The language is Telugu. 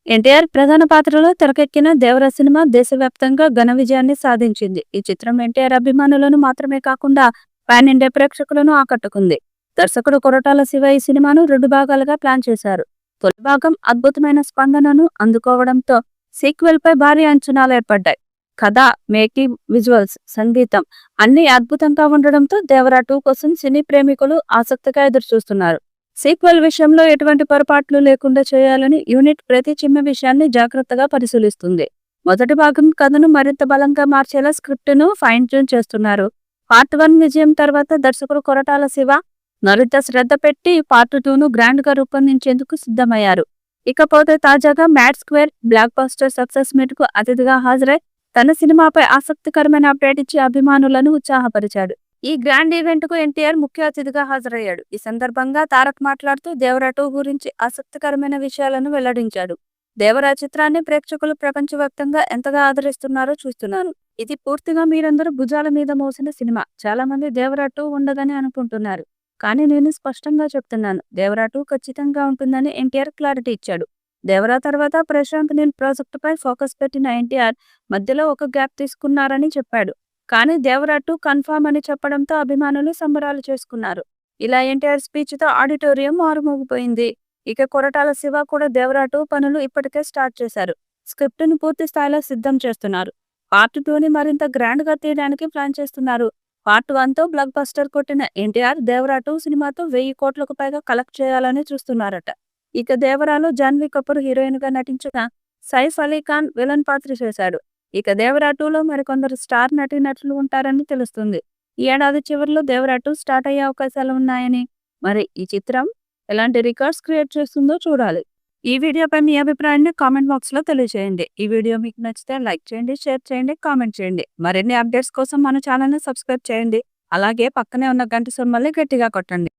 ఎన్టీఆర్ ప్రధాన పాత్రలో తెరకెక్కిన దేవర సినిమా దేశవ్యాప్తంగా ఘన విజయాన్ని సాధించింది. ఈ చిత్రం ఎన్టీఆర్ అభిమానులను మాత్రమే కాకుండా పాన్ ఇండియా ప్రేక్షకులను ఆకట్టుకుంది. దర్శకుడు కొరటాల శివ ఈ సినిమాను 2 భాగాలుగా ప్లాన్ చేశారు. తొలి భాగం అద్భుతమైన స్పందనను అందుకోవడంతో సీక్వెల్ పై భారీ అంచనాలు ఏర్పడ్డాయి. కథ, మేకింగ్, విజువల్స్, సంగీతం అన్ని అద్భుతంగా ఉండడంతో దేవరా 2 కోసం సినీ ప్రేమికులు ఆసక్తిగా ఎదురుచూస్తున్నారు. సీక్వెల్ విషయంలో ఎటువంటి పొరపాట్లు లేకుండా చేయాలని యూనిట్ ప్రతి చిన్న విషయాన్ని జాగ్రత్తగా పరిశీలిస్తుంది. మొదటి భాగం కథను మరింత బలంగా మార్చేలా స్క్రిప్ట్ను ఫైన్ ట్యూన్ చేస్తున్నారు. పార్ట్ 1 విజయం తర్వాత దర్శకుడు కొరటాల శివ మరింత శ్రద్ధ పెట్టి పార్ట్ 2ను గ్రాండ్ గా రూపొందించేందుకు సిద్ధమయ్యారు. ఇకపోతే తాజాగా mad square block buster success meet కు అతిథిగా హాజరై తన సినిమాపై ఆసక్తికరమైన అప్డేట్ ఇచ్చి అభిమానులను ఉత్సాహపరిచాడు. ఈ గ్రాండ్ ఈవెంట్ కు ఎన్టీఆర్ ముఖ్య అతిథిగా హాజరయ్యాడు. ఈ సందర్భంగా తారక్ మాట్లాడుతూ దేవరా 2 గురించి ఆసక్తికరమైన విషయాలను వెల్లడించాడు. దేవరా చిత్రాన్ని ప్రేక్షకులు ప్రపంచవ్యాప్తంగా ఎంతగా ఆదరిస్తున్నారో చూస్తున్నాను. ఇది పూర్తిగా మీరందరూ భుజాల మీద మోసిన సినిమా. చాలా మంది దేవరా 2 ఉండదని అనుకుంటున్నారు. కానీ నేను స్పష్టంగా చెప్తున్నాను, దేవరా 2 ఖచ్చితంగా ఉంటుందని ఎన్టీఆర్ క్లారిటీ ఇచ్చాడు. దేవరా తర్వాత ప్రశాంత్ నీల్ ప్రాజెక్టుపై ఫోకస్ పెట్టిన ఎన్టీఆర్ మధ్యలో ఒక గ్యాప్ తీసుకున్నారని చెప్పాడు. కానీ దేవరా 2 కన్ఫర్మ్ అని చెప్పడంతో అభిమానులు సంబరాలు చేసుకున్నారు. ఇలా ఎన్టీఆర్ స్పీచ్ తో ఆడిటోరియం మారుమోగిపోయింది. ఇక కొరటాల శివ కూడా దేవరా 2 పనులు ఇప్పటికే స్టార్ట్ చేశారు. స్క్రిప్ట్ ను పూర్తి స్థాయిలో సిద్ధం చేస్తున్నారు. పార్ట్ 2ని మరింత గ్రాండ్ గా తీయడానికి ప్లాన్ చేస్తున్నారు. పార్ట్ 1తో బ్లాక్ బస్టర్ కొట్టిన ఎన్టీఆర్ దేవరా 2 సినిమాతో 1000 కోట్లకు పైగా కలెక్ట్ చేయాలని చూస్తున్నారట. ఇక దేవరాలో జాన్వీ కపూర్ హీరోయిన్ గా నటించిన సైఫ్ అలీ ఖాన్ విలన్ పాత్ర చేశాడు. ఇక దేవరా 2లో మరికొందరు స్టార్ నటీనటులు ఉంటారని తెలుస్తుంది. ఈ ఏడాది చివరిలో దేవరా 2 స్టార్ట్ అయ్యే అవకాశాలు ఉన్నాయని, మరి ఈ చిత్రం ఎలాంటి రికార్డ్స్ క్రియేట్ చేస్తుందో చూడాలి. ఈ వీడియోపై మీ అభిప్రాయాన్ని కామెంట్ బాక్స్ లో తెలియజేయండి. ఈ వీడియో మీకు నచ్చితే లైక్ చేయండి, షేర్ చేయండి, కామెంట్ చేయండి. మరిన్ని అప్డేట్స్ కోసం మన ఛానల్ ని సబ్స్క్రైబ్ చేయండి. అలాగే పక్కనే ఉన్న గంట సింబల్ని గట్టిగా కొట్టండి.